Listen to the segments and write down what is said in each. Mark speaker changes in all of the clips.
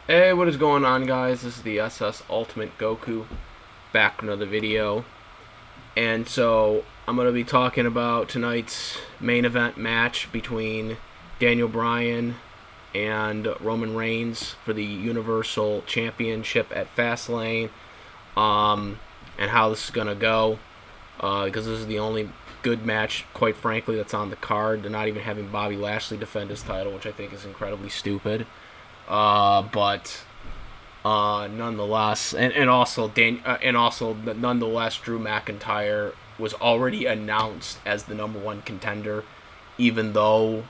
Speaker 1: Hey, what is going on, guys? This is the SS Ultimate Goku back with another video. And so, I'm going to be talking about tonight's main event match between Daniel Bryan and Roman Reigns for the Universal Championship at FastLane, and how this is going to go. Because this is the only good match, quite frankly, that's on the card. They're not even having Bobby Lashley defend his title, which I think is incredibly stupid. But nonetheless, nonetheless, Drew McIntyre was already announced as the number one contender, even though,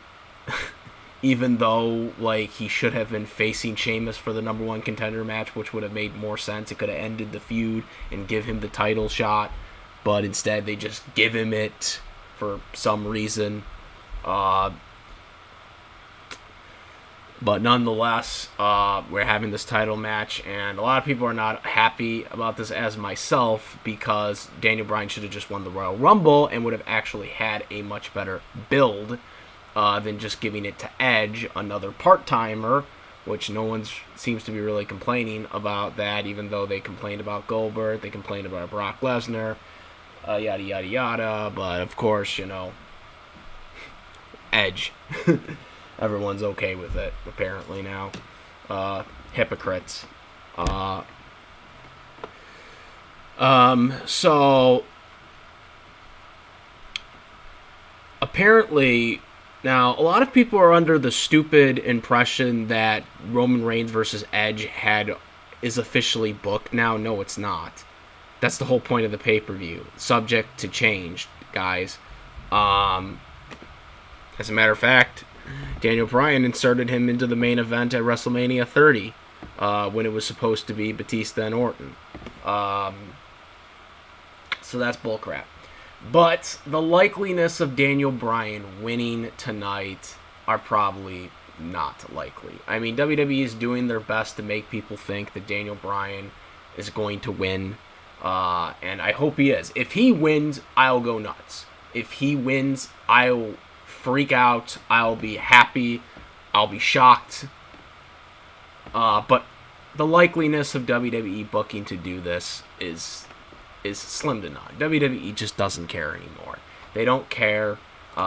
Speaker 1: even though like he should have been facing Sheamus for the number one contender match, which would have made more sense. It could have ended the feud and give him the title shot, but instead they just give him it for some reason. Uh, But nonetheless, we're having this title match, and a lot of people are not happy about this, as myself, because Daniel Bryan should have just won the Royal Rumble and would have actually had a much better build than just giving it to Edge, another part-timer, which no one seems to be really complaining about that, even though they complained about Goldberg, they complained about Brock Lesnar, yada, yada, yada. But, of course, Edge. Everyone's okay with it, apparently, now. Hypocrites. Uh, so, apparently, now, a lot of people are under the stupid impression that Roman Reigns versus Edge is officially booked now. No, it's not. That's the whole point of the pay-per-view. Subject to change, guys. As a matter of fact, Daniel Bryan inserted him into the main event at WrestleMania 30 when it was supposed to be Batista and Orton. So that's bullcrap. But the likeliness of Daniel Bryan winning tonight are probably not likely. I mean, WWE is doing their best to make people think that Daniel Bryan is going to win, and I hope he is. If he wins, I'll go nuts. If he wins, I'll freak out. I'll be happy. I'll be shocked. But the likeliness of WWE booking to do this is slim to none. WWE just doesn't care anymore. They don't care.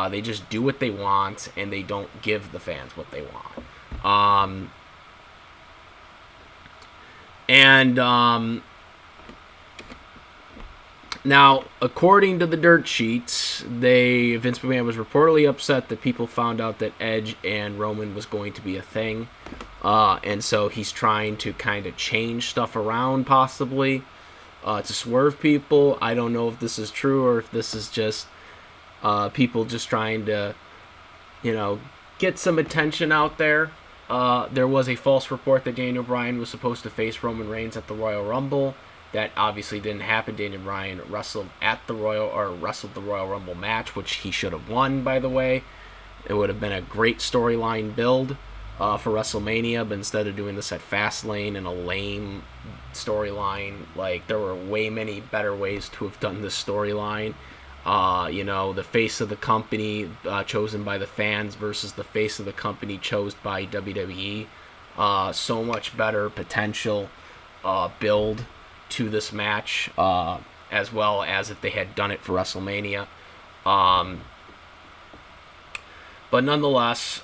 Speaker 1: They just do what they want, and they don't give the fans what they want. Now, according to the dirt sheets, Vince McMahon was reportedly upset that people found out that Edge and Roman was going to be a thing, and so he's trying to kind of change stuff around, possibly, to swerve people. I don't know if this is true or if this is just people just trying to, get some attention out there. There was a false report that Daniel Bryan was supposed to face Roman Reigns at the Royal Rumble. That obviously didn't happen. Daniel Bryan wrestled the Royal Rumble match, which he should have won, by the way. It would have been a great storyline build for WrestleMania, but instead of doing this at Fastlane in a lame storyline, like, there were way many better ways to have done this storyline. The face of the company chosen by the fans versus the face of the company chosen by WWE. So much better potential build to this match, as well as if they had done it for WrestleMania. But nonetheless,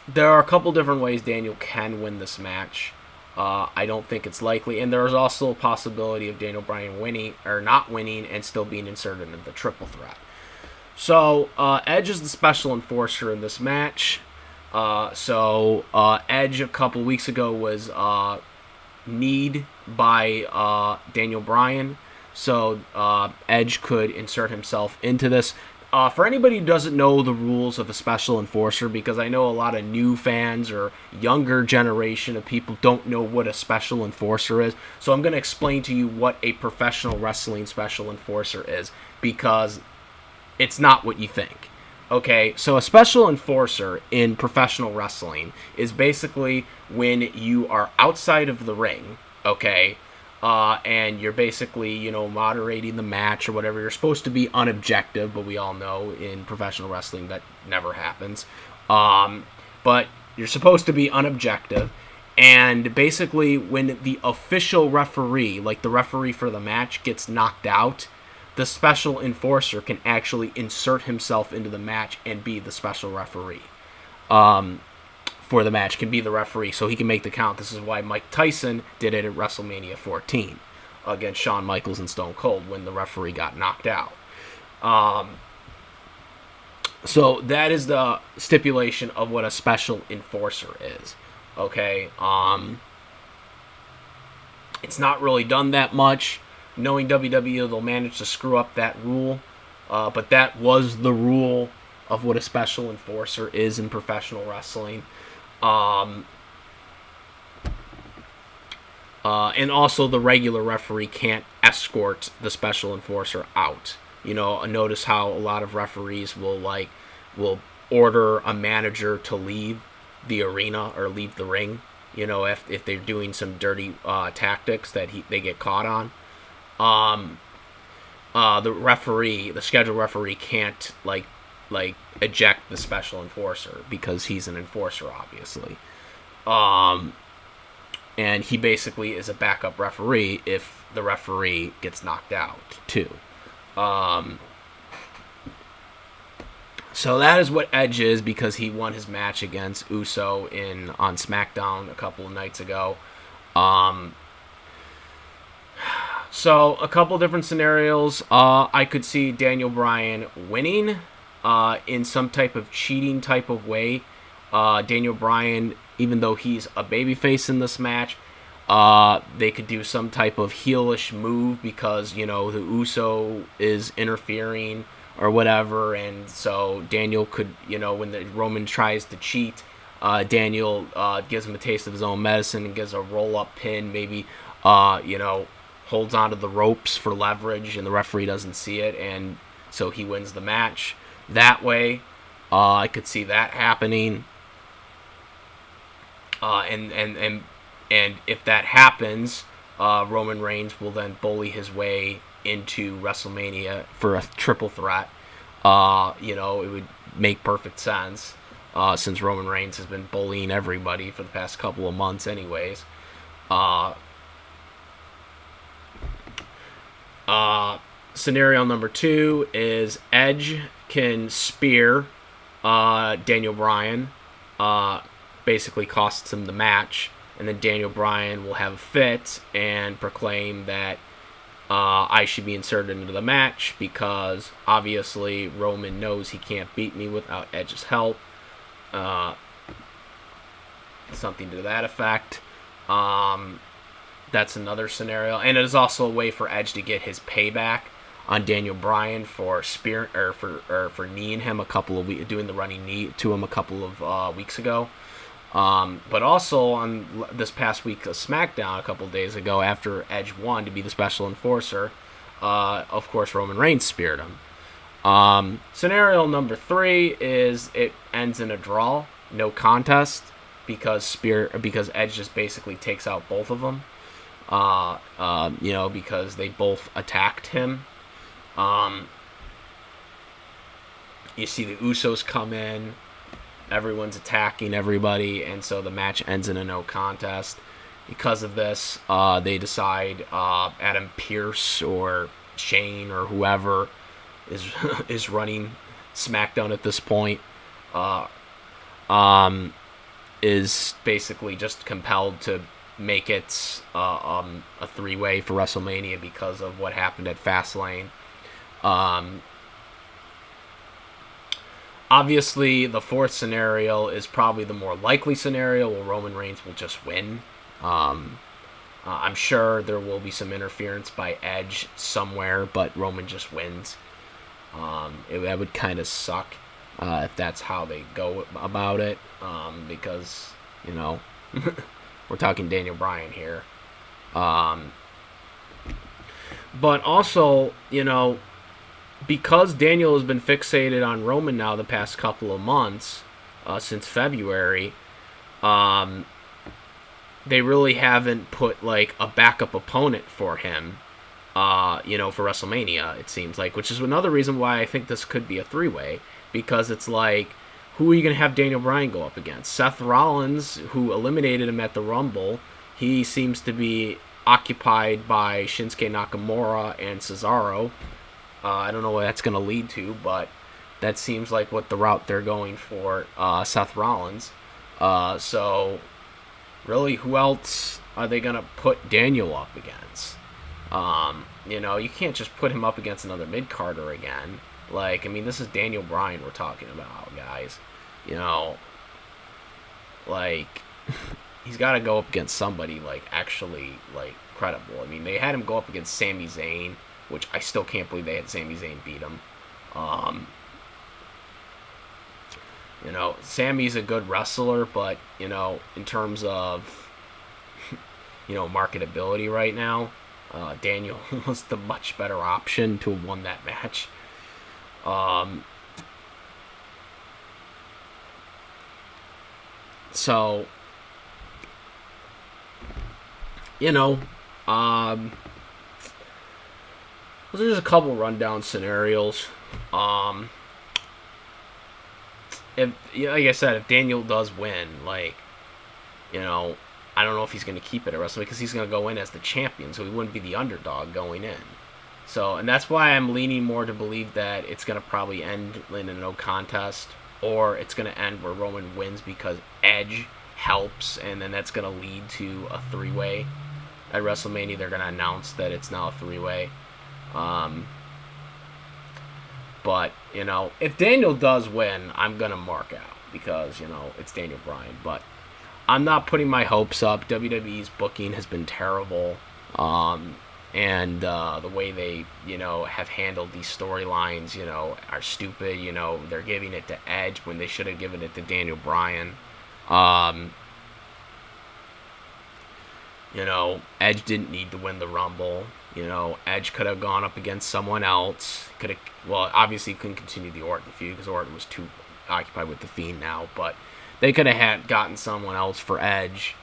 Speaker 1: there are a couple different ways Daniel can win this match. I don't think it's likely, and there's also a possibility of Daniel Bryan winning or not winning and still being inserted into the triple threat. So Edge is the special enforcer in this match. Edge a couple weeks ago was kneed by Daniel Bryan, so Edge could insert himself into this. For anybody who doesn't know the rules of a special enforcer, because I know a lot of new fans or younger generation of people don't know what a special enforcer is, so I'm going to explain to you what a professional wrestling special enforcer is, because it's not what you think. Okay, so a special enforcer in professional wrestling is basically when you are outside of the ring, okay, and you're basically, moderating the match or whatever. You're supposed to be unobjective, but we all know in professional wrestling that never happens. But you're supposed to be unobjective, And basically, when the official referee, like the referee for the match, gets knocked out, the special enforcer can actually insert himself into the match and be the special referee for the match, can be the referee, so he can make the count. This is why Mike Tyson did it at WrestleMania 14 against Shawn Michaels and Stone Cold when the referee got knocked out. So that is the stipulation of what a special enforcer is. Okay, it's not really done that much. Knowing WWE, they'll manage to screw up that rule, but that was the rule of what a special enforcer is in professional wrestling. And also the regular referee can't escort the special enforcer out. You know, notice how a lot of referees will order a manager to leave the arena or leave the ring, you know, if they're doing some dirty tactics that they get caught on. The scheduled referee can't like eject the special enforcer because he's an enforcer, obviously. And he basically is a backup referee if the referee gets knocked out too. So that is what Edge is, because he won his match against Uso on SmackDown a couple of nights ago. So a couple different scenarios. I could see Daniel Bryan winning in some type of cheating type of way. Daniel Bryan, even though he's a babyface in this match, they could do some type of heelish move because, you know, the Uso is interfering or whatever, and so Daniel could, you know, when the Roman tries to cheat, Daniel gives him a taste of his own medicine and gives a roll-up pin, maybe, you know, holds onto the ropes for leverage, and the referee doesn't see it, and so he wins the match that way. I could see that happening, and if that happens, Roman Reigns will then bully his way into WrestleMania for a triple threat. You know, it would make perfect sense since Roman Reigns has been bullying everybody for the past couple of months anyways. Scenario number 2 is Edge can spear Daniel Bryan, basically costs him the match, and then Daniel Bryan will have a fit and proclaim that I should be inserted into the match because obviously Roman knows he can't beat me without Edge's help. Something to that effect. That's another scenario, and it is also a way for Edge to get his payback on Daniel Bryan for kneeing him doing the running knee to him a couple of weeks ago. But also on this past week of SmackDown a couple of days ago, after Edge won to be the special enforcer, of course Roman Reigns speared him. Scenario number 3 is it ends in a draw, no contest, because Edge just basically takes out both of them. You know, because they both attacked him. You see the Usos come in. Everyone's attacking everybody, and so the match ends in a no contest. Because of this, they decide Adam Pearce or Shane or whoever is running SmackDown at this point is basically just compelled to make it a 3-way for WrestleMania because of what happened at FastLane. Obviously, the 4th scenario is probably the more likely scenario where Roman Reigns will just win. I'm sure there will be some interference by Edge somewhere, but Roman just wins. That would kind of suck if that's how they go about it, because, you know, we're talking Daniel Bryan here. But also, you know, because Daniel has been fixated on Roman now the past couple of months, since February, they really haven't put like a backup opponent for him, you know, for WrestleMania, it seems like, which is another reason why I think this could be a 3-way, because it's like, who are you going to have Daniel Bryan go up against? Seth Rollins, who eliminated him at the Rumble, he seems to be occupied by Shinsuke Nakamura and Cesaro. I don't know what that's going to lead to, but that seems like what the route they're going for, Seth Rollins. So, really, who else are they going to put Daniel up against? You can't just put him up against another mid-carder again. Like, I mean, this is Daniel Bryan we're talking about, guys. He's got to go up against somebody, actually, credible. I mean, they had him go up against Sami Zayn, which I still can't believe they had Sami Zayn beat him. Sammy's a good wrestler, but, in terms of, marketability right now, Daniel was the much better option to have won that match. So, those are just a couple rundown scenarios. Like I said, if Daniel does win, I don't know if he's going to keep it at WrestleMania because he's going to go in as the champion, so he wouldn't be the underdog going in. So, and that's why I'm leaning more to believe that it's going to probably end in a no contest, or it's going to end where Roman wins because Edge helps, and then that's going to lead to a three-way. At WrestleMania, they're going to announce that it's now a three-way. But, if Daniel does win, I'm going to mark out because, it's Daniel Bryan. But I'm not putting my hopes up. WWE's booking has been terrible. And the way they, have handled these storylines, are stupid. They're giving it to Edge when they should have given it to Daniel Bryan. Edge didn't need to win the Rumble. Edge could have gone up against someone else. Obviously couldn't continue the Orton feud because Orton was too occupied with the Fiend now. But they could have gotten someone else for Edge.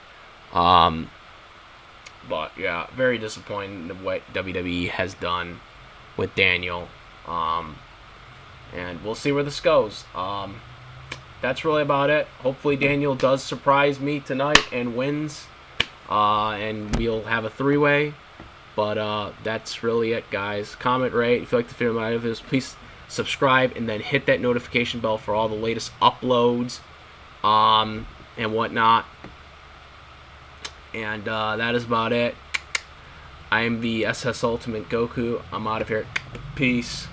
Speaker 1: But yeah, very disappointing in what WWE has done with Daniel. And we'll see where this goes. That's really about it. Hopefully Daniel does surprise me tonight and wins. And we'll have a three-way. But that's really it, guys. Comment, rate. If you like the video, my videos, please subscribe and then hit that notification bell for all the latest uploads and whatnot. And that is about it. I am the SS Ultimate Goku. I'm out of here. Peace.